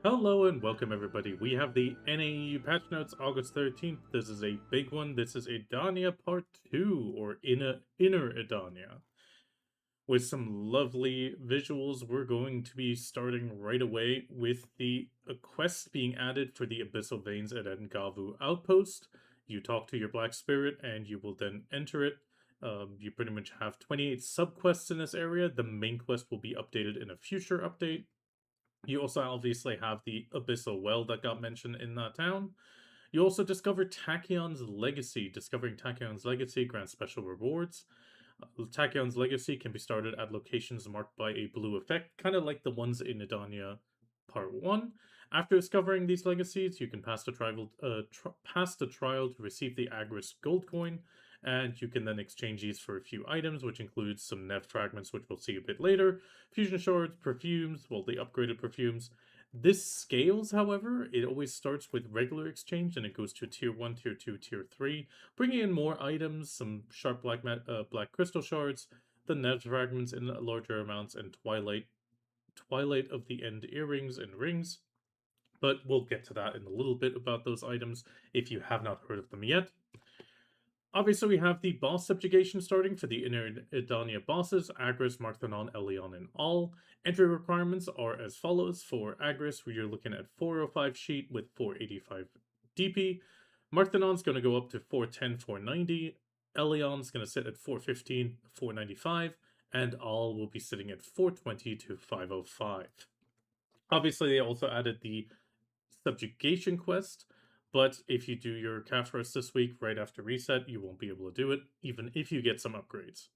Hello and welcome everybody. We have the NA patch notes August 13th. This is a big one. This is Edania Part 2, or Inner Edania. With some lovely visuals, we're going to be starting right away with the quest being added for the Abyssal Veins at Ngavu Outpost. You talk to your Black Spirit and you will then enter it. You pretty much have 28 subquests in this area. The main quest will be updated in a future update. You also obviously have the Abyssal Well that got mentioned in that town. You also discover Tachyon's Legacy. Discovering Tachyon's Legacy grants special rewards. Tachyon's Legacy can be started at locations marked by a blue effect, kind of like the ones in Edania Part 1. After discovering these legacies, you can pass the trial to receive the Agris Gold Coin, and you can then exchange these for a few items, which includes some Nev fragments, which we'll see a bit later, fusion shards, perfumes, well, the upgraded perfumes. This scales, however. It always starts with regular exchange, and it goes to Tier 1, Tier 2, Tier 3, bringing in more items, some sharp black crystal shards, the Nev fragments in larger amounts, and Twilight of the End earrings and rings. But we'll get to that in a little bit about those items if you have not heard of them yet. Obviously, we have the boss subjugation starting for the Inner Edania bosses, Agris, Margahan, Elion, and all. Entry requirements are as follows. For Agris, where you're looking at 405 sheet with 485 DP. Marghan's going to go up to 410, 490. Elion's going to sit at 415, 495. And all will be sitting at 420 to 505. Obviously, they also added the subjugation quest, but if you do your calf rest this week right after reset, you won't be able to do it, even if you get some upgrades.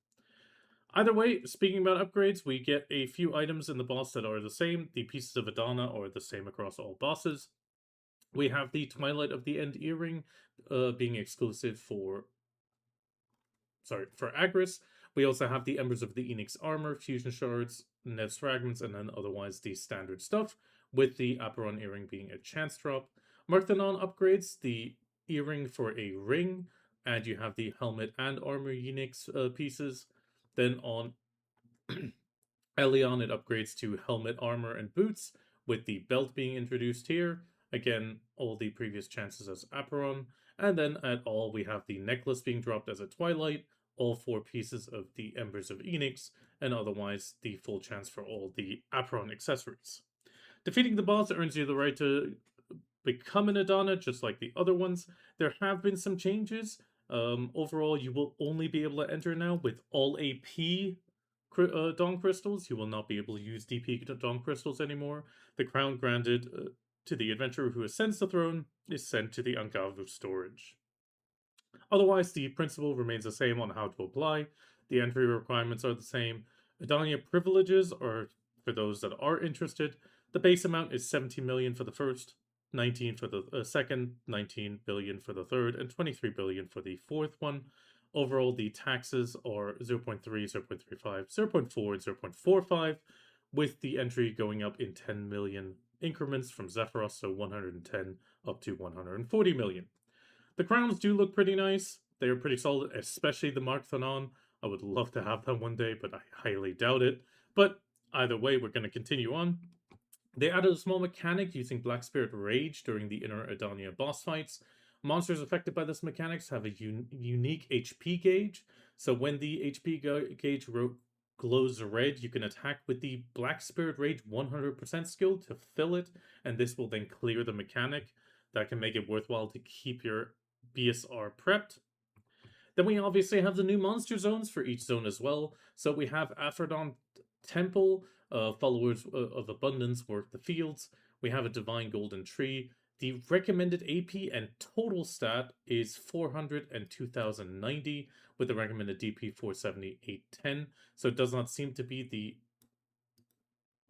Either way, speaking about upgrades, we get a few items in the boss that are the same. The pieces of Adana are the same across all bosses. We have the Twilight of the End earring being exclusive for Agris. We also have the Embers of the Enix armor, fusion shards, Ned's fragments, and then otherwise the standard stuff, with the Apeiron earring being a chance drop. Margahan upgrades the earring for a ring, and you have the helmet and armor Enix pieces. Then on Elion, it upgrades to helmet, armor, and boots, with the belt being introduced here. Again, all the previous chances as Apeiron. And then at all, we have the necklace being dropped as a Twilight, all 4 pieces of the Embers of Enix, and otherwise the full chance for all the Apeiron accessories. Defeating the boss earns you the right to become an Adana, just like the other ones. There have been some changes. Overall, you will only be able to enter now with all AP Dawn Crystals. You will not be able to use DP Dawn Crystals anymore. The crown granted to the adventurer who ascends the throne is sent to the Ngavu storage. Otherwise, the principle remains the same on how to apply. The entry requirements are the same. Edania privileges are for those that are interested. The base amount is 17 million for the first, 19 for the second, 19 billion for the third, and 23 billion for the fourth one. Overall, the taxes are 0.3, 0.35, 0.4, and 0.45, with the entry going up in 10 million increments from Zephyros, so 110 up to 140 million. The crowns do look pretty nice. They are pretty solid, especially the Margahan. I would love to have them one day, but I highly doubt it. But either way, we're going to continue on. They added a small mechanic using Black Spirit Rage during the Inner Edania boss fights. Monsters affected by this mechanics have a unique HP gauge, so when the HP gauge glows red, you can attack with the Black Spirit Rage 100% skill to fill it, and this will then clear the mechanic. That can make it worthwhile to keep your BSR prepped. Then we obviously have the new monster zones for each zone as well. So we have Apeiron Temple, followers of abundance work the fields. We have a divine golden tree. The recommended AP and total stat is 400 and 2090, with the recommended DP 470, 810. So it does not seem to be the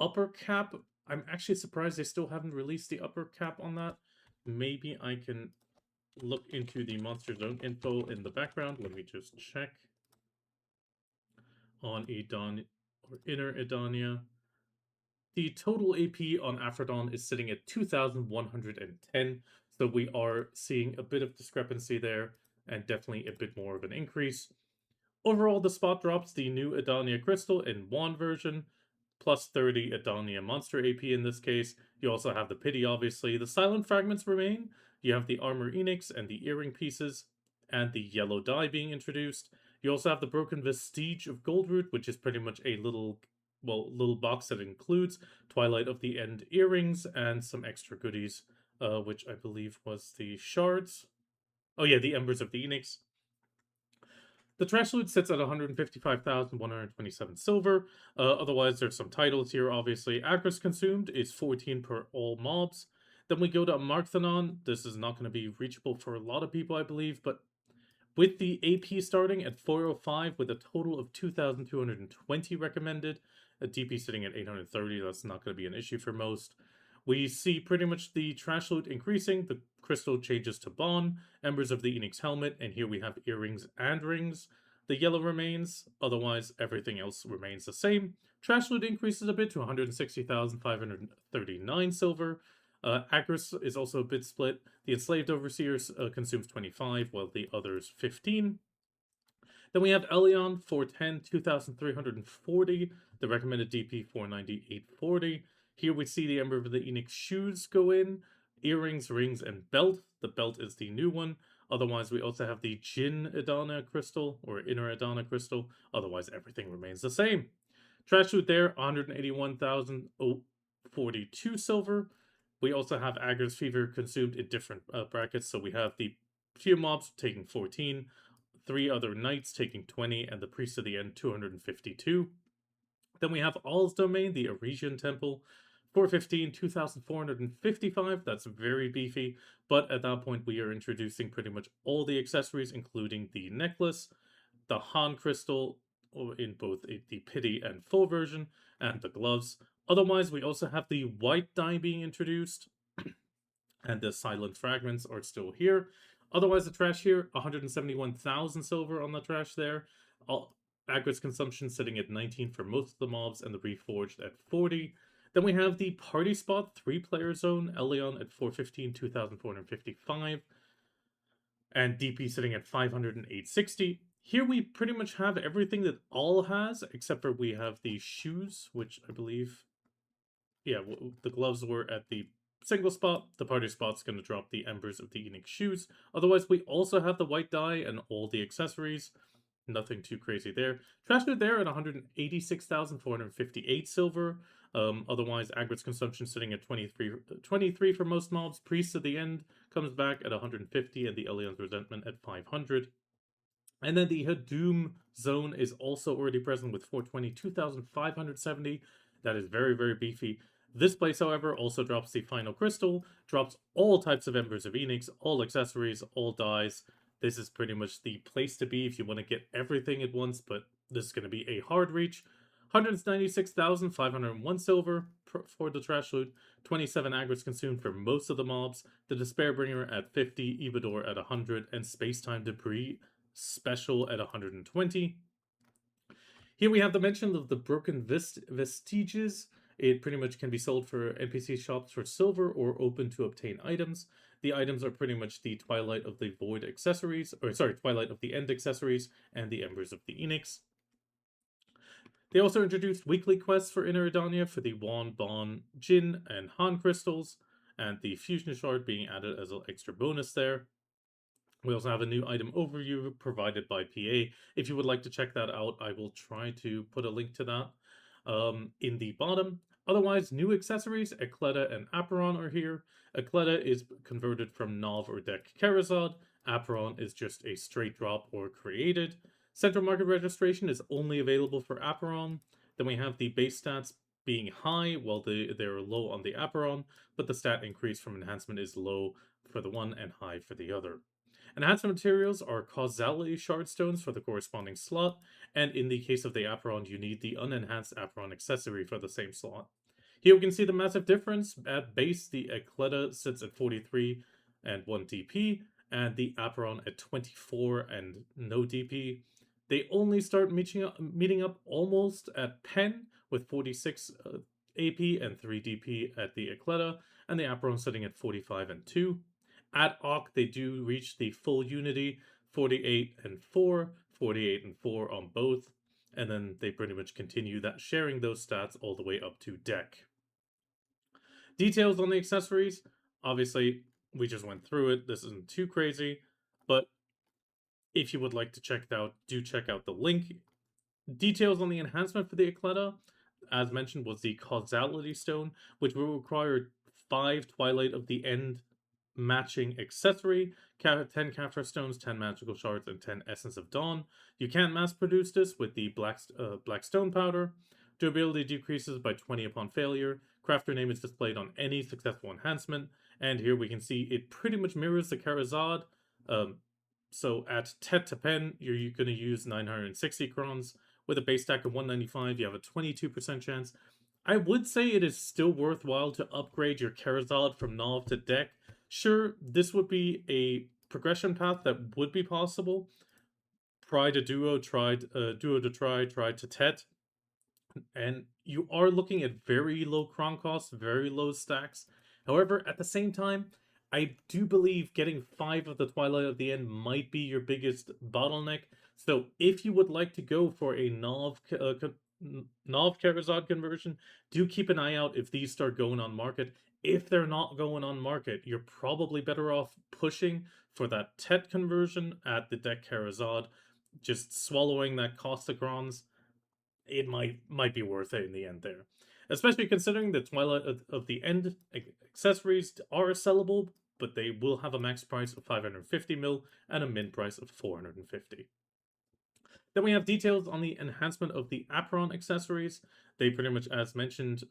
upper cap. I'm actually surprised they still haven't released the upper cap on that. Maybe I can look into the monster zone info in the background. Let me just check on Inner Edania. The total AP on Apeiron is sitting at 2,110, so we are seeing a bit of discrepancy there, and definitely a bit more of an increase. Overall, the spot drops the new Edania Crystal in Wand version, plus 30 Edania Monster AP in this case, You also have the Pity, obviously. The Silent Fragments remain. You have the Armor Enix and the Earring Pieces, and the Yellow Dye being introduced. You also have the Broken Vestige of Goldroot, which is pretty much a little box that includes Twilight of the End earrings and some extra goodies, which I believe was the shards. Oh yeah, the Embers of the Enix. The trash loot sits at 155,127 silver. Otherwise, there's some titles here, obviously. Agris consumed is 14 per all mobs. Then we go to Margahan. This is not going to be reachable for a lot of people, I believe, but with the AP starting at 405 with a total of 2,220 recommended, a DP sitting at 830, that's not going to be an issue for most. We see pretty much the trash loot increasing, the crystal changes to Bon, Embers of the Enix helmet, and here we have earrings and rings. The yellow remains, otherwise everything else remains the same. Trash loot increases a bit to 160,539 silver. Agris is also a bit split. The Enslaved Overseers consumes 25, while the others 15. Then we have Elion 410, 2,340. The recommended DP 490, 840. Here we see the Ember of the Enix shoes go in, earrings, rings, and belt. The belt is the new one. Otherwise, we also have the Jin Edania crystal, or Inner Edania crystal. Otherwise, everything remains the same. Trash loot there, 181,042 silver. We also have Agris Fever consumed in different brackets. So we have the few mobs taking 14, 3 other knights taking 20, and the Priest of the End 252. Then we have All's Domain, the Arisian Temple, 415, 2,455. That's very beefy, but at that point we are introducing pretty much all the accessories, including the necklace, the Han crystal in both the Pity and full version, and the gloves. Otherwise, we also have the white dye being introduced, and the silent fragments are still here. Otherwise, the trash here, 171,000 silver on the trash there. Agris consumption sitting at 19 for most of the mobs, and the Reforged at 40. Then we have the Party Spot 3-player zone, Elion at 415, 2,455. And DP sitting at 500 and 860. Here we pretty much have everything that all has, except for we have the shoes, which I believe, yeah, the gloves were at the single spot. The party spot's going to drop the Embers of the Enix shoes. Otherwise, we also have the white dye and all the accessories. Nothing too crazy there. Trash loot there at 186,458 silver. Otherwise, Agris consumption sitting at 23 for most mobs. Priest of the End comes back at 150, and the Elion's Resentment at 500. And then the Hadoom zone is also already present with 420, 2,570. That is very, very beefy. This place, however, also drops the final crystal, drops all types of Embers of Enix, all accessories, all dyes. This is pretty much the place to be if you want to get everything at once, but this is going to be a hard reach. 196,501 silver for the trash loot, 27 Agris consumed for most of the mobs, the Despairbringer at 50, Ibador at 100, and Spacetime Debris special at 120. Here we have the mention of the Broken Vestiges. It pretty much can be sold for NPC shops for silver or open to obtain items. The items are pretty much the Twilight of the Void accessories, or sorry, Twilight of the End accessories, and the Embers of the Enix. They also introduced weekly quests for Inner Edania for the Wan, Bon, Jin, and Han crystals, and the Fusion Shard being added as an extra bonus there. We also have a new item overview provided by PA. If you would like to check that out, I will try to put a link to that in the bottom. Otherwise, new accessories, Ekleta and Apeiron are here. Ekleta is converted from Nov or Deck Karazad. Apeiron is just a straight drop or created. Central market registration is only available for Apeiron. Then we have the base stats being high while they're low on the Apeiron, but the stat increase from enhancement is low for the one and high for the other. Enhancement materials are causality shard stones for the corresponding slot, and in the case of the Apeiron, you need the unenhanced Apeiron accessory for the same slot. Here we can see the massive difference. At base, the Ekleta sits at 43 and 1 DP, and the Apeiron at 24 and no DP. They only start meeting up almost at pen with 46 AP and 3 DP at the Ekleta, and the Apeiron sitting at 45 and 2. At Ock, they do reach the full unity, 48 and 4, 48 and 4 on both, and then they pretty much continue that sharing those stats all the way up to deck. Details on the accessories, obviously, we just went through it. This isn't too crazy, but if you would like to check it out, do check out the link. Details on the enhancement for the Ekleta, as mentioned, was the Causality Stone, which will require 5 Twilight of the End matching accessory, 10 Caphras Stones, 10 Magical Shards, and 10 Essence of Dawn. You can mass produce this with the Black Stone Powder. Durability decreases by 20 upon failure. Crafter name is displayed on any successful enhancement. And here we can see it pretty much mirrors the Karazad. So at Tet to Pen, you're going to use 960 crons. With a base stack of 195, you have a 22% chance. I would say it is still worthwhile to upgrade your Karazad from Nov to Deck. Sure, this would be a progression path that would be possible. Try to Duo, try to Tet. And you are looking at very low cron costs, very low stacks. However, at the same time, I do believe getting 5 of the Twilight of the End might be your biggest bottleneck. So if you would like to go for a Nov Karazad conversion, do keep an eye out if these start going on market. If they're not going on market, you're probably better off pushing for that Tet conversion at the deck Karazad, just swallowing that cost of crons. It might be worth it in the end there. Especially considering the Twilight of the End accessories are sellable, but they will have a max price of 550 mil and a min price of 450. Then we have details on the enhancement of the Apeiron accessories. They pretty much, as mentioned,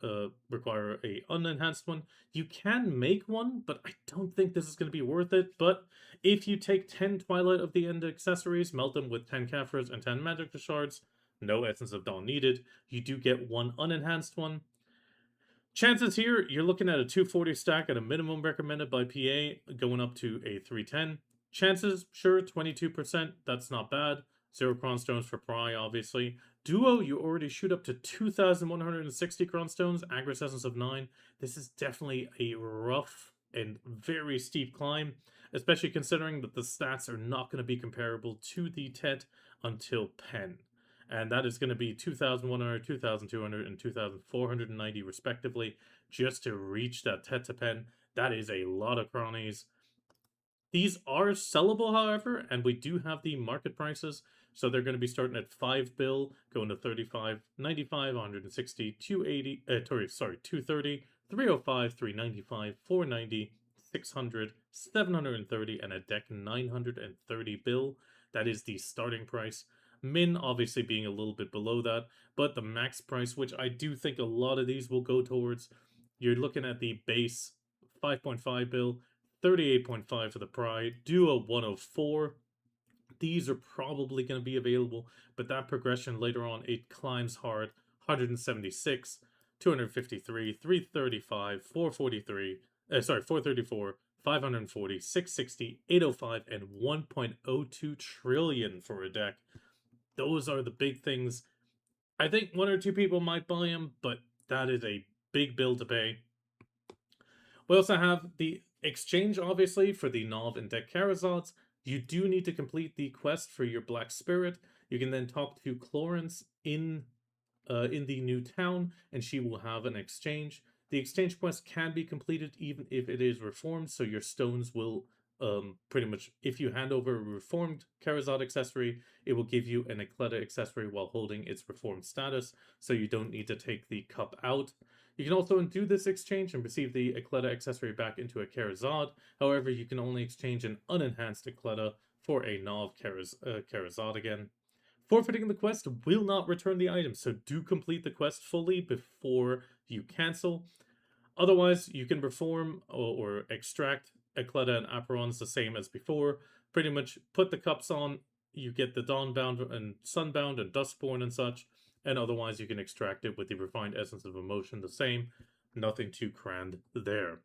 require a unenhanced one. You can make one, but I don't think this is going to be worth it. But if you take 10 Twilight of the End accessories, melt them with 10 Caphras and 10 Magic Shards, no Essence of Dawn needed, you do get one unenhanced one. Chances here, you're looking at a 240 stack at a minimum recommended by PA, going up to a 310. Chances, sure, 22%, that's not bad. 0 Cron Stones for Pry, obviously. Duo, you already shoot up to 2,160 Cron Stones, Agris Essence of 9. This is definitely a rough and very steep climb, especially considering that the stats are not going to be comparable to the Tet until Pen. And that is going to be 2,100, 2,200, and 2,490 respectively, just to reach that Tet to Pen. That is a lot of cronies. These are sellable, however, and we do have the market prices. So they're going to be starting at 5 bill, going to 35, 95, 160, 280, 230, 305, 395, 490, 600, 730, and a deck 930 bill. That is the starting price. Min obviously being a little bit below that, but the max price, which I do think a lot of these will go towards, you're looking at the base 5.5 bill, 38.5 for the Pride, Duo 104. These are probably going to be available, but that progression later on, it climbs hard. 176, 253, 335, 443, 434, 540, 660, 805, and 1.02 trillion for a deck. Those are the big things. I think 1 or 2 people might buy them, but that is a big bill to pay. We also have the exchange, obviously, for the Nov and Deck Karazads. You do need to complete the quest for your Black Spirit. You can then talk to Clorence in the new town, and she will have an exchange. The exchange quest can be completed even if it is reformed, so your stones will pretty much, if you hand over a reformed Karazad accessory, it will give you an Ekleta accessory while holding its reformed status, so you don't need to take the cup out. You can also do this exchange and receive the Ekleta accessory back into a Karazad. However, you can only exchange an unenhanced Ekleta for a Nov Karazad again. Forfeiting the quest will not return the item, so do complete the quest fully before you cancel. Otherwise, you can reform or extract Ekleta and Apeirons the same as before. Pretty much put the cups on, you get the Dawnbound and Sunbound and Dustborn and such, and otherwise you can extract it with the Refined Essence of Emotion the same. Nothing too crammed there.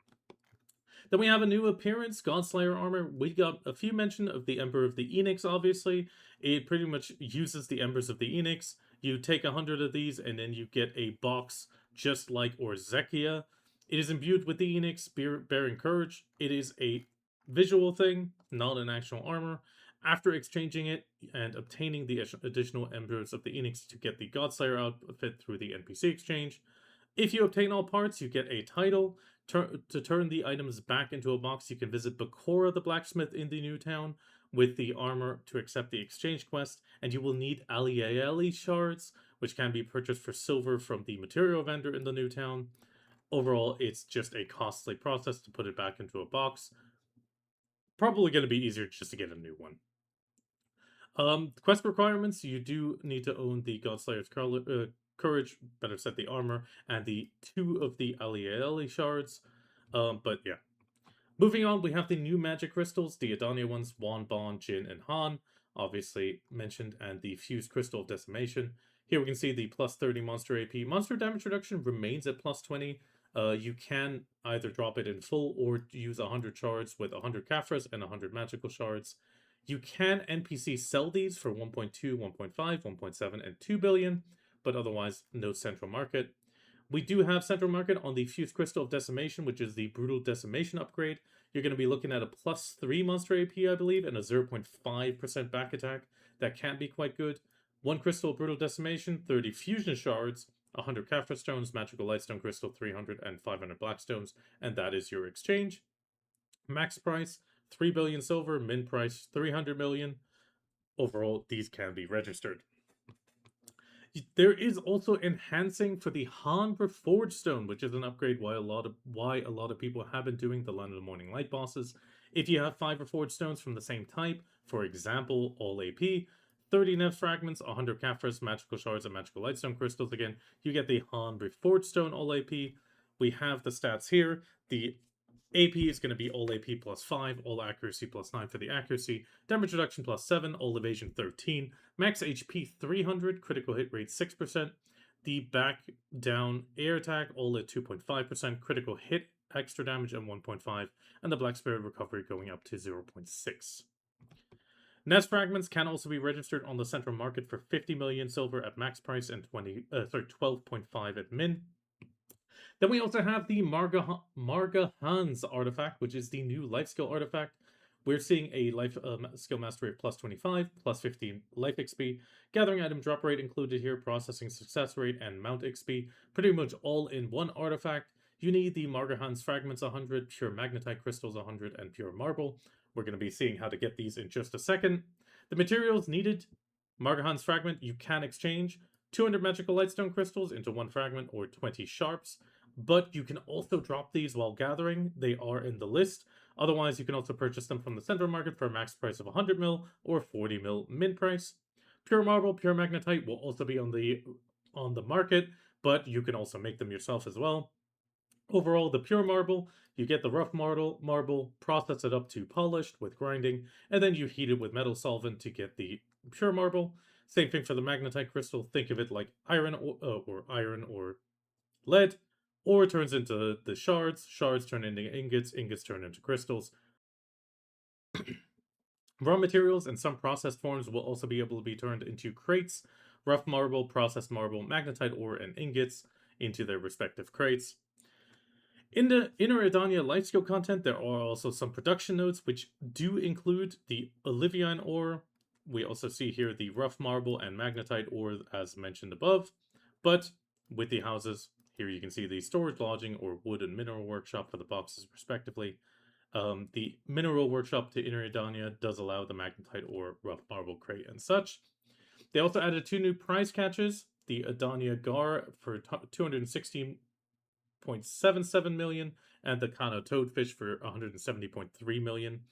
Then we have a new appearance, Godslayer armor. We got a few mention of the Ember of the Enix, obviously. It pretty much uses the Embers of the Enix. You take 100 of these and then you get a box just like Orzeka. It is imbued with the Enix, bearing courage. It is a visual thing, not an actual armor. After exchanging it and obtaining the additional Embers of the Enix to get the Godslayer outfit through the NPC exchange, If you obtain all parts, you get a title. To turn the items back into a box, you can visit Bakura the blacksmith in the new town with the armor to accept the exchange quest, and you will need Aliaeli shards, which can be purchased for silver from the material vendor in the new town. Overall, it's just a costly process to put it back into a box. Probably going to be easier just to get a new one. Quest requirements, you do need to own the Godslayer's Courage, better set the armor, and the 2 of the Aliaeli shards. But yeah. Moving on, we have the new magic crystals, the Edania ones, Wanbon, Jin, and Han, obviously mentioned, and the Fused Crystal of Decimation. Here we can see the plus 30 monster AP. Monster damage reduction remains at plus 20. You can either drop it in full or use 100 shards with 100 Kafras and 100 magical shards. You can NPC sell these for 1.2, 1.5, 1.7, and 2 billion, but otherwise no central market. We do have central market on the Fused Crystal of Decimation, which is the Brutal Decimation upgrade. You're going to be looking at a plus 3 monster AP, I believe, and a 0.5% back attack. That can be quite good. 1 Crystal of Brutal Decimation, 30 Fusion Shards, 100 Kafra Stones, Magical Lightstone Crystal, 300, and 500 Blackstones, and that is your exchange. Max price, 3 billion silver, min price, 300 million. Overall, these can be registered. There is also enhancing for the Han Reforge Stone, which is an upgrade why a lot of people have been doing the Land of the Morning Light bosses. If you have 5 Reforge Stones from the same type, for example, all AP, 30 Nev Fragments, 100 Kafras, Magical Shards, and Magical Lightstone Crystals again, you get the Han Reforge Stone all AP. We have the stats here. The AP is going to be all AP plus 5, all accuracy plus 9 for the accuracy, damage reduction plus 7, all evasion 13, max HP 300, critical hit rate 6%, the back down air attack all at 2.5%, critical hit extra damage at 1.5, and the Black Spirit recovery going up to 0.6. Nest fragments can also be registered on the central market for 50 million silver at max price and 12.5 at min. Then we also have the Margahan's artifact, which is the new Lifeskill artifact. We're seeing a life skill mastery of plus 25, plus 15 life XP, gathering item drop rate included here, processing success rate, and mount XP. Pretty much all in one artifact. You need the Margahan's fragments 100, pure magnetite crystals 100, and pure marble. We're going to be seeing how to get these in just a second. The materials needed, Margahan's fragment, you can exchange 200 magical lightstone crystals into 1 fragment or 20 sharps. But you can also drop these while gathering. They are in the list. Otherwise, you can also purchase them from the central market for a max price of 100 mil or 40 mil min price. Pure marble, pure magnetite will also be on the market, but you can also make them yourself as well. Overall, the pure marble, you get the rough marble, process it up to polished with grinding, and then you heat it with metal solvent to get the pure marble. Same thing for the magnetite crystal. Think of it like iron or lead. Ore turns into the shards, shards turn into ingots, ingots turn into crystals. Raw materials and some processed forms will also be able to be turned into crates, rough marble, processed marble, magnetite ore, and ingots into their respective crates. In the Inner Edania Lifeskill content, there are also some production notes which do include the Olivine ore. We also see here the rough marble and magnetite ore as mentioned above, but with the houses, here you can see the storage lodging or wood and mineral workshop for the boxes respectively. The mineral workshop to Inner Edania does allow the magnetite or rough marble crate and such. They also added 2 new prize catches, the Edania Gar for 216.77 million and the Kano Toadfish for 170.3 million.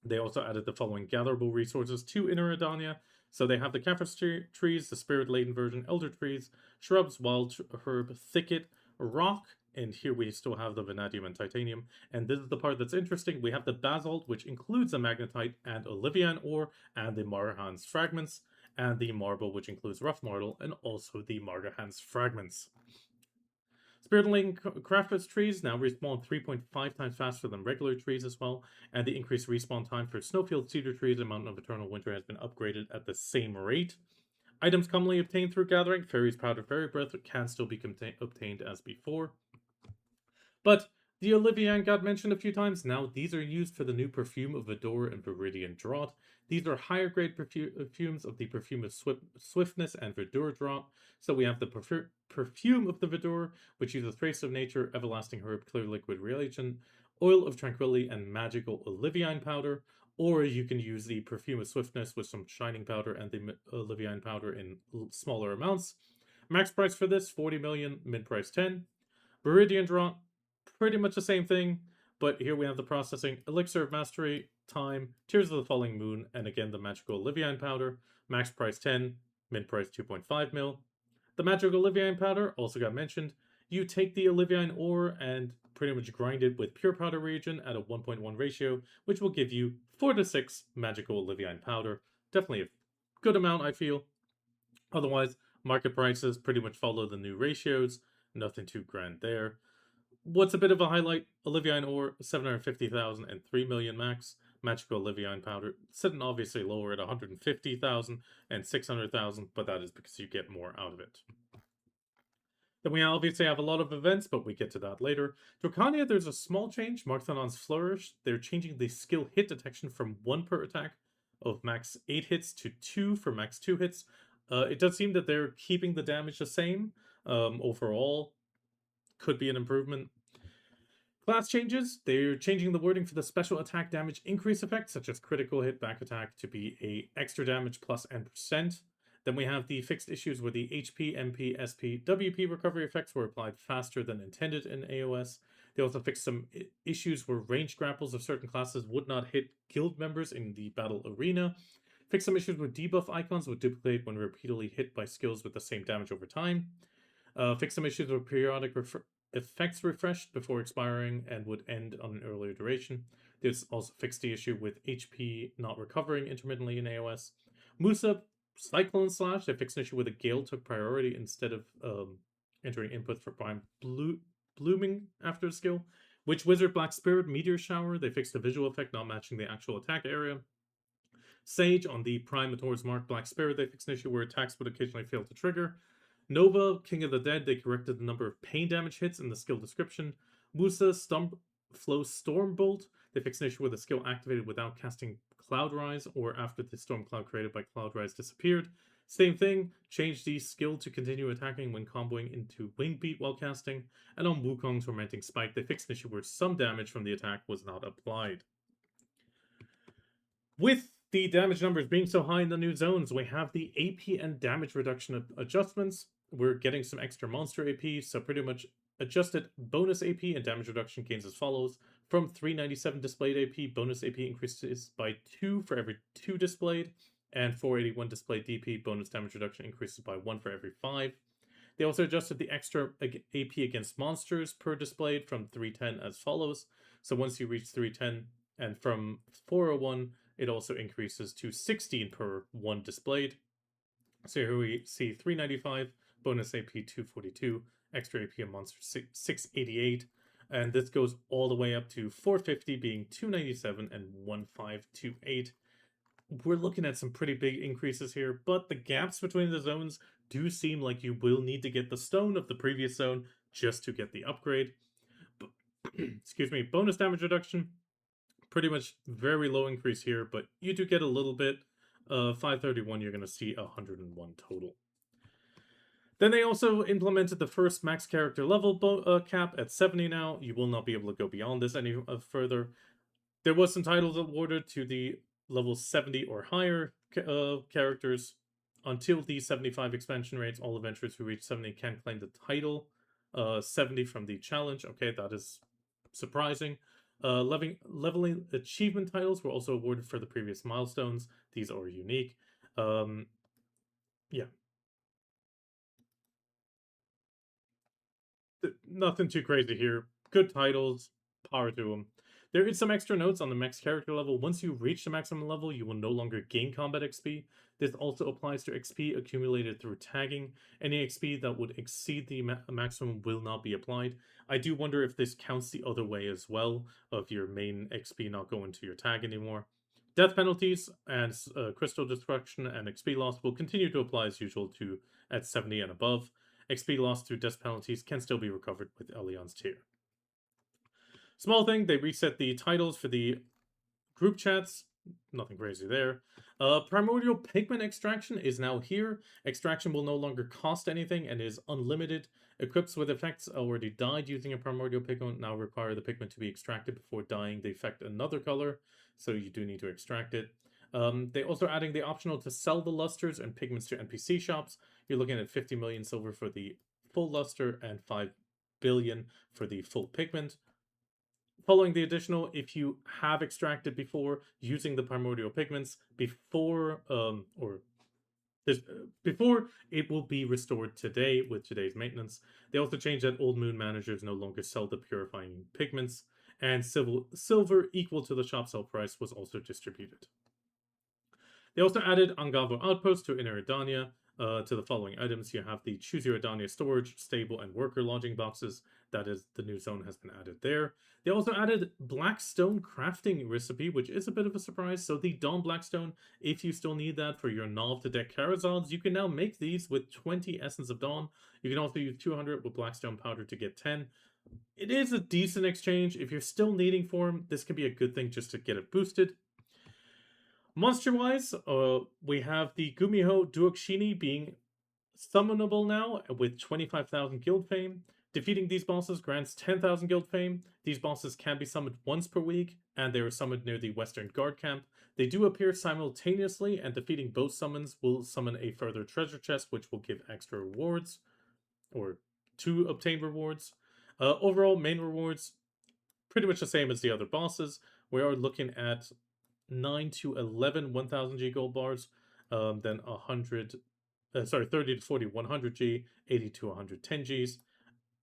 They also added the following gatherable resources to Inner Edania. So they have the Kafra trees, the spirit-laden version, elder trees, shrubs, wild herb, thicket, rock, and here we still have the vanadium and titanium. And this is the part that's interesting. We have the basalt, which includes the magnetite and Olivine ore, and the Margahan's fragments, and the marble, which includes rough marble, and also the Margahan's fragments. Spirit-laden crafters trees now respawn 3.5 times faster than regular trees as well, and the increased respawn time for snowfield cedar trees and Mountain of Eternal Winter has been upgraded at the same rate. Items commonly obtained through gathering, Fairy's Powder, Fairy Breath, can still be obtained as before. But the Olivine got mentioned a few times. Now these are used for the new perfume of Adore and Viridian Draught. These are higher grade perfumes of the Perfume of Swiftness and Verdure drop. So we have the Perfume of the Verdure, which uses Trace of Nature, Everlasting Herb, Clear Liquid Reagent, Oil of Tranquility, and Magical Olivine Powder. Or you can use the Perfume of Swiftness with some Shining Powder and the Olivine Powder in smaller amounts. Max price for this, 40 million, mid price 10. Viridian drop, pretty much the same thing, but here we have the processing, Elixir of Mastery, Time, Tears of the Falling Moon, and again the Magical Olivine Powder, max price 10, mid price 2.5 mil. The Magical Olivine Powder also got mentioned. You take the Olivine ore and pretty much grind it with Pure Powder reagent at a 1.1 ratio, which will give you 4 to 6 Magical Olivine Powder. Definitely a good amount, I feel. Otherwise, market prices pretty much follow the new ratios. Nothing too grand there. What's a bit of a highlight? Olivine ore, 750,000 and 3 million max. Magical Olivine powder, sitting obviously lower at 150,000 and 600,000, but that is because you get more out of it. Then we obviously have a lot of events, but we get to that later. Drakania, there's a small change. Markthanon's Flourish, they're changing the skill hit detection from 1 per attack of max 8 hits to 2 for max 2 hits. It does seem that they're keeping the damage the same. Overall, could be an improvement. Class changes, they're changing the wording for the special attack damage increase effect, such as critical hit back attack, to be a extra damage plus N%. Then we have the fixed issues where the HP, MP, SP, WP recovery effects were applied faster than intended in AOS. They also fixed some issues where ranged grapples of certain classes would not hit guild members in the battle arena. Fixed some issues with debuff icons would duplicate when repeatedly hit by skills with the same damage over time. Fixed some issues with periodic effects refreshed before expiring and would end on an earlier duration. This also fixed the issue with HP not recovering intermittently in AOS. Musa, Cyclone Slash, they fixed an issue where the Gale took priority instead of entering input for Prime Blooming after the skill. Witch Wizard, Black Spirit, Meteor Shower, they fixed the visual effect not matching the actual attack area. Sage, on the Prime towards Mark Black Spirit, they fixed an issue where attacks would occasionally fail to trigger. Nova, King of the Dead, they corrected the number of pain damage hits in the skill description. Musa, Flow Stormbolt, they fixed an issue where the skill activated without casting Cloud Rise or after the storm cloud created by Cloud Rise disappeared. Same thing, changed the skill to continue attacking when comboing into Wing Beat while casting. And on Wukong's Tormenting Spike, they fixed an issue where some damage from the attack was not applied. With the damage numbers being so high in the new zones, we have the AP and damage reduction adjustments. We're getting some extra monster AP, so pretty much adjusted bonus AP and damage reduction gains as follows. From 397 displayed AP, bonus AP increases by 2 for every 2 displayed, and 481 displayed DP, bonus damage reduction increases by 1 for every 5. They also adjusted the extra AP against monsters per displayed from 310 as follows. So once you reach 310, and from 401, it also increases to 16 per 1 displayed. So here we see 395, bonus AP 242, extra AP on monster 688, and this goes all the way up to 450 being 297 and 1528. We're looking at some pretty big increases here, but the gaps between the zones do seem like you will need to get the stone of the previous zone just to get the upgrade. Excuse me, bonus damage reduction, pretty much very low increase here, but you do get a little bit. 531, you're going to see 101 total. Then they also implemented the first max character level cap at 70 now. You will not be able to go beyond this any further. There was some titles awarded to the level 70 or higher characters. Until the 75 expansion rates, all adventurers who reach 70 can claim the title. 70 from the challenge. Okay, that is surprising. Leveling achievement titles were also awarded for the previous milestones. These are unique. Yeah. Nothing too crazy here. Good titles. Power to them. There is some extra notes on the max character level. Once you reach the maximum level, you will no longer gain combat XP. This also applies to XP accumulated through tagging. Any XP that would exceed the maximum will not be applied. I do wonder if this counts the other way as well, of your main XP not going to your tag anymore. Death penalties and crystal destruction and XP loss will continue to apply as usual to at 70 and above. XP loss through death penalties can still be recovered with Allianz tier. Small thing, they reset the titles for the group chats. nothing crazy there. Primordial Pigment Extraction is now here. Extraction will no longer cost anything and is unlimited. Equips with effects already dyed using a Primordial Pigment now require the pigment to be extracted before dyeing the effect another color, so you do need to extract it. They also adding the optional to sell the lusters and pigments to NPC shops. You're looking at 50 million silver for the full luster and 5 billion for the full pigment. Following the additional, if you have extracted before using the primordial pigments before before it will be restored today with today's maintenance. They also changed that Old Moon managers no longer sell the purifying pigments, and silver equal to the shop sell price was also distributed. They also added Angavo Outpost to Inner Edania. To the following items, you have the Choose Your Edania storage, stable, and worker lodging boxes. That is, the new zone has been added there. They also added Blackstone crafting recipe, which is a bit of a surprise. So the Dawn Blackstone, if you still need that for your Nov to deck Karazods, you can now make these with 20 Essence of Dawn. You can also use 200 with Blackstone powder to get 10. It is a decent exchange. If you're still needing form, this can be a good thing just to get it boosted. Monster-wise, we have the Gumiho Dukoshini being summonable now with 25,000 guild fame. Defeating these bosses grants 10,000 guild fame. These bosses can be summoned once per week, and they are summoned near the Western Guard camp. They do appear simultaneously, and defeating both summons will summon a further treasure chest, which will give extra rewards, or 2 obtained rewards. Overall, main rewards, pretty much the same as the other bosses. We are looking at 9 to 11 1000 G gold bars, then 30 to 40 100 G, 80 to 110 Gs.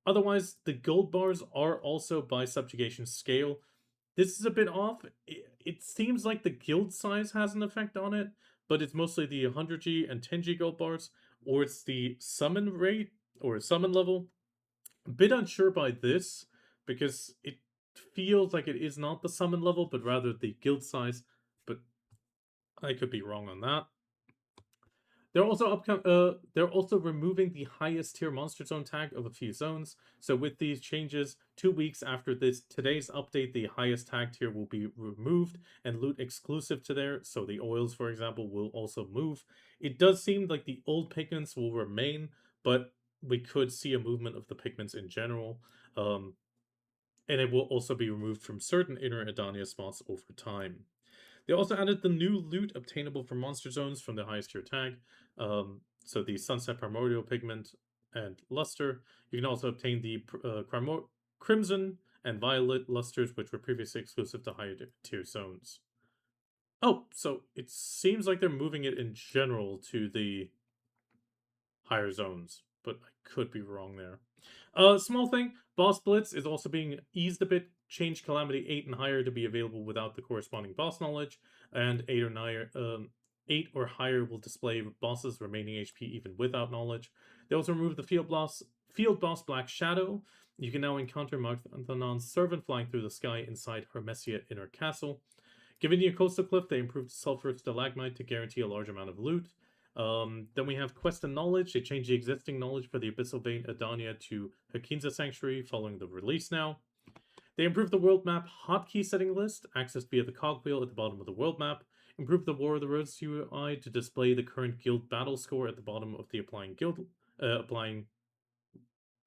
Otherwise, the gold bars are also by subjugation scale. This is a bit off. It seems like the guild size has an effect on it, but it's mostly the 100 G and 10 G gold bars, or it's the summon rate or summon level. A bit unsure by this because it feels like it is not the summon level, but rather the guild size, but I could be wrong on that. They're also removing the highest tier monster zone tag of a few zones. So with these changes, 2 weeks after today's update, the highest tag tier will be removed and loot exclusive to there. So the oils, for example, will also move. It does seem like the old pigments will remain, but we could see a movement of the pigments in general. And it will also be removed from certain Inner Edania spots over time. They also added the new loot obtainable from monster zones from the highest tier tag. So the Sunset Primordial Pigment and Luster. You can also obtain the Crimson and Violet Lusters, which were previously exclusive to higher tier zones. Oh, so it seems like they're moving it in general to the higher zones, but I could be wrong there. Small thing, Boss Blitz is also being eased a bit. Change Calamity 8 and higher to be available without the corresponding boss knowledge, and 8 or higher will display bosses' remaining HP even without knowledge. They also removed the Field Boss Black Shadow. You can now encounter Marghan's servant flying through the sky inside Hermesia Inner Castle. Given you a coastal cliff, they improved Sulfur Stalagmite to guarantee a large amount of loot. Then we have Quest and Knowledge. They changed the existing knowledge for the Abyssal Vein Edania to Hakinza Sanctuary following the release now. They improved the world map hotkey setting list, accessed via the cogwheel at the bottom of the world map. Improved the War of the Roses UI to display the current guild battle score at the bottom of the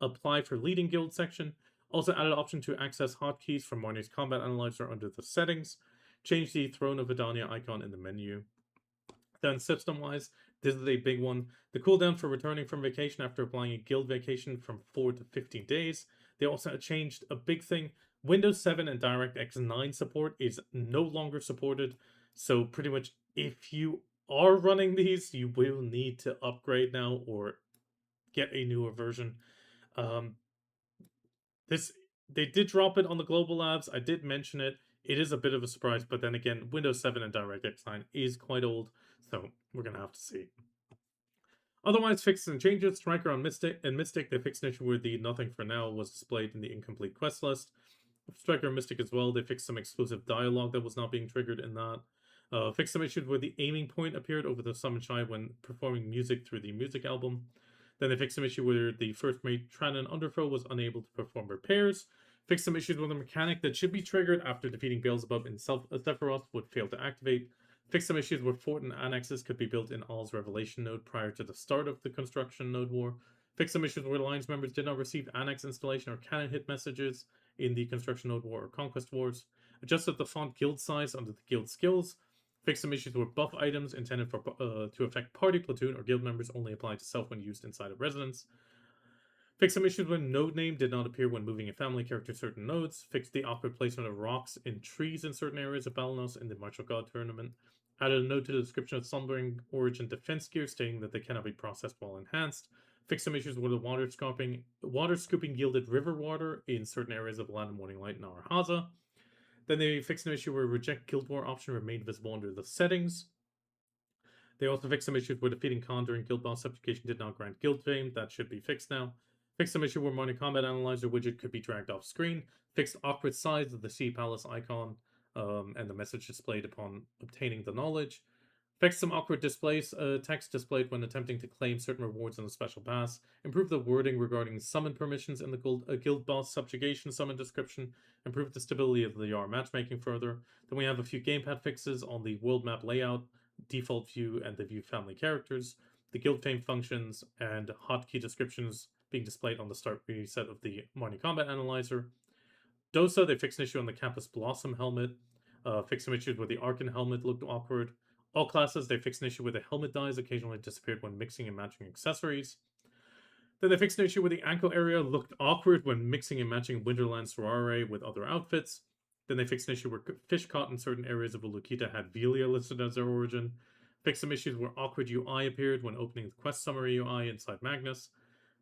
apply for leading guild section. Also added option to access hotkeys from Marnie's combat analyzer under the settings. Changed the Throne of Edania icon in the menu. Then system-wise, this is a big one. The cooldown for returning from vacation after applying a guild vacation from 4 to 15 days. They also changed a big thing. Windows 7 and DirectX 9 support is no longer supported. So pretty much if you are running these, you will need to upgrade now or get a newer version. They did drop it on the global labs. I did mention it. It is a bit of a surprise, but then again, Windows 7 and DirectX 9 is quite old, so we're going to have to see. Otherwise, fixes and changes. Striker on Mystic, they fixed an issue where the Nothing for Now was displayed in the incomplete quest list. Striker and Mystic as well, they fixed some exclusive dialogue that was not being triggered in that. Fixed some issues where the aiming point appeared over the summon shy when performing music through the music album. Then they fixed some issue where the first mate Tranan Underfro was unable to perform repairs. Fix some issues with a mechanic that should be triggered after defeating Beelzebub in Sephiroth would fail to activate. Fix some issues where fort and annexes could be built in Al's Revelation node prior to the start of the construction node war. Fix some issues where Alliance members did not receive annex installation or cannon hit messages in the construction node war or conquest wars. Adjusted the font guild size under the guild skills. Fix some issues where buff items intended for to affect party, platoon, or guild members only apply to self when used inside of residence. Fix some issues when node name did not appear when moving a family character to certain nodes. Fix the awkward placement of rocks and trees in certain areas of Balanos in the Martial God tournament. Added a note to the description of Slumbering Origin defense gear stating that they cannot be processed while enhanced. Fix some issues with the water scooping yielded river water in certain areas of Land of Morning Light and Arhaza. Then they fixed an issue where reject guild war option remained visible under the settings. They also fixed some issues where defeating Khan during guild boss subjugation did not grant guild fame. That should be fixed now. Fixed some issue where Morning Combat Analyzer widget could be dragged off screen. Fixed awkward size of the Sea Palace icon and the message displayed upon obtaining the knowledge. Fixed some awkward displays, text displayed when attempting to claim certain rewards in the special pass. Improved the wording regarding summon permissions in the guild boss subjugation summon description. Improved the stability of the YAR matchmaking further. Then we have a few gamepad fixes on the world map layout, default view, and the view family characters. The guild fame functions and hotkey descriptions being displayed on the start reset of the Morning Combat Analyzer. Dosa, they fixed an issue on the Campus Blossom helmet. Fixed some issues where the Arkan helmet looked awkward. All classes, they fixed an issue where the helmet dies occasionally disappeared when mixing and matching accessories. Then they fixed an issue where the ankle area looked awkward when mixing and matching Winterland Sorare with other outfits. Then they fixed an issue where fish caught in certain areas of Ulukita had Velia listed as their origin. Fixed some issues where awkward UI appeared when opening the quest summary UI inside Magnus.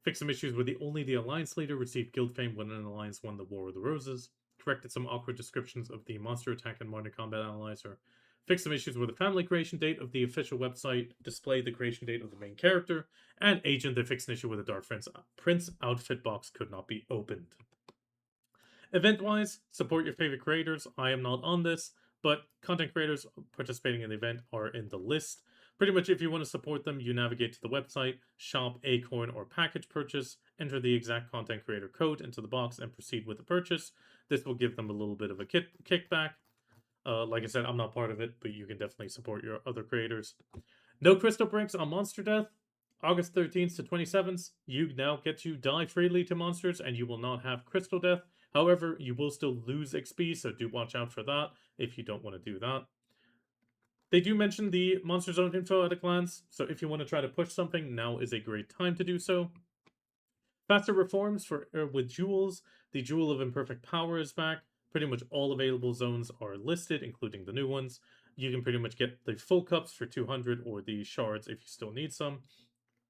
Fixed some issues where only the Alliance leader received guild fame when an Alliance won the War of the Roses. Corrected some awkward descriptions of the monster attack and Morning Combat Analyzer. Fixed some issues where the family creation date of the official website displayed the creation date of the main character. And Agent, they fixed an issue where the Dark Prince outfit box could not be opened. Event-wise, support your favorite creators. I am not on this, but content creators participating in the event are in the list. Pretty much if you want to support them, you navigate to the website, shop, Acorn, or package purchase, enter the exact content creator code into the box, and proceed with the purchase. This will give them a little bit of a kickback. Like I said, I'm not part of it, but you can definitely support your other creators. No crystal bricks on Monster Death. August 13th to 27th, you now get to die freely to monsters, and you will not have crystal death. However, you will still lose XP, so do watch out for that if you don't want to do that. They do mention the Monster Zone info at a glance, so if you want to try to push something, now is a great time to do so. Faster reforms for with jewels. The Jewel of Imperfect Power is back. Pretty much all available zones are listed, including the new ones. You can pretty much get the full cups for 200 or the shards if you still need some.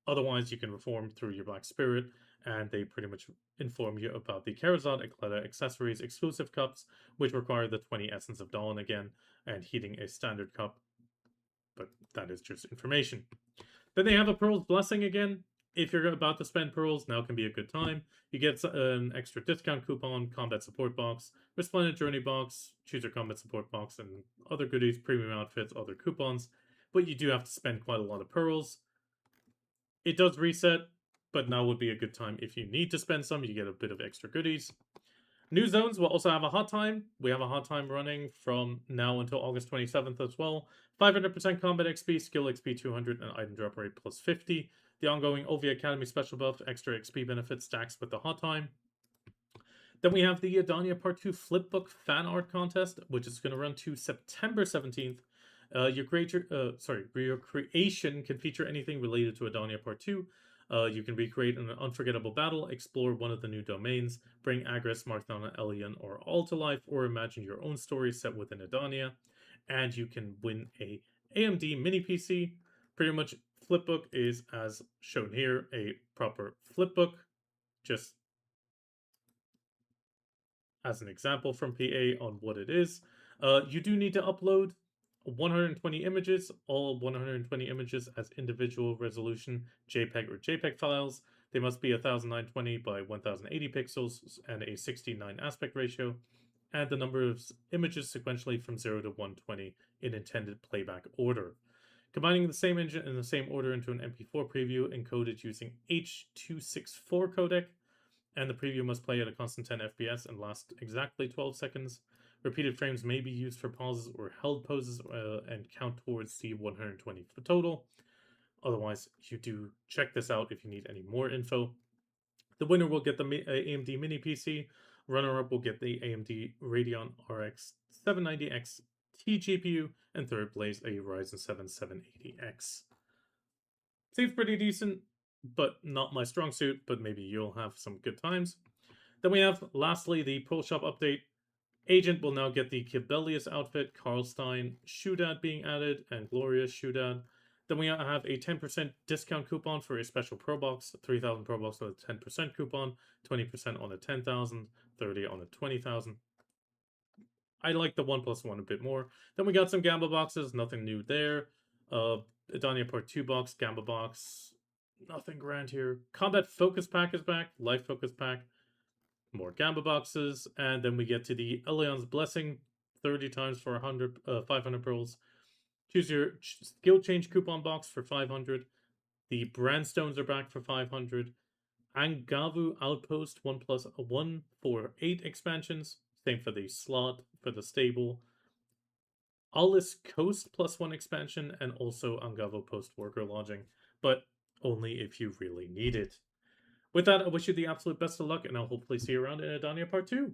Otherwise, you can reform through your Black Spirit, and they pretty much inform you about the Karazad Ekleta accessories exclusive cups, which require the 20 Essence of Dawn again, and heating a standard cup. But that is just information. Then they have a Pearl's Blessing again. If you're about to spend Pearls, now can be a good time. You get an extra discount coupon, Combat Support Box, Resplendent Journey Box, Choose Your Combat Support Box, and other goodies, premium outfits, other coupons. But you do have to spend quite a lot of Pearls. It does reset, but now would be a good time if you need to spend some. You get a bit of extra goodies. New zones will also have a hot time. We have a hot time running from now until August 27th as well. 500% combat XP, skill XP 200, and item drop rate plus 50. The ongoing OV Academy special buff, extra XP benefit stacks with the hot time. Then we have the Edania Part 2 Flippbook fan art contest, which is going to run to September 17th. Your creation can feature anything related to Edania Part 2. You can recreate an unforgettable battle, explore one of the new domains, bring Agris, Marthana, Elion, or all to life, or imagine your own story set within Edania. And you can win a AMD mini PC. Pretty much, Flippbook is, as shown here, a proper Flippbook. Just as an example from PA on what it is. You do need to upload 120 images, all 120 images as individual resolution JPEG or JPEG files. They must be 1920 by 1080 pixels and a 69 aspect ratio, and the number of images sequentially from 0 to 120 in intended playback order. Combining the same engine in the same order into an MP4 preview encoded using H.264 codec. and the preview must play at a constant 10 FPS and last exactly 12 seconds. Repeated frames may be used for pauses or held poses and count towards the 120 for total. Otherwise, you do check this out if you need any more info. The winner will get the AMD Mini PC. Runner-up will get the AMD Radeon RX 790X T GPU, and third place a Ryzen 7 780X. Seems pretty decent, but not my strong suit, but maybe you'll have some good times. Then we have, lastly, the Pro Shop update. Agent will now get the Kibelius outfit, Karlstein Shoedad being added, and Glorious Shoedad. Then we have a 10% discount coupon for a special Pro Box, 3,000 Pro Box with a 10% coupon, 20% on a 10,000, 30 on a 20,000. I like the 1+1 a bit more. Then we got some Gamba boxes, nothing new there. Edania Part 2 box, Gamba box, nothing grand here. Combat Focus Pack is back, Life Focus Pack, more Gamba boxes, and then we get to the Elion's Blessing, 30 times for 500 pearls. Choose your skill change coupon box for 500. The Brand Stones are back for 500. Angavu Outpost 1+1 for 8 expansions. Same for the slot, for the stable. Alice Coast +1 expansion, and also Angavo Post Worker Lodging, but only if you really need it. With that, I wish you the absolute best of luck, and I'll hopefully see you around in Edania Part 2.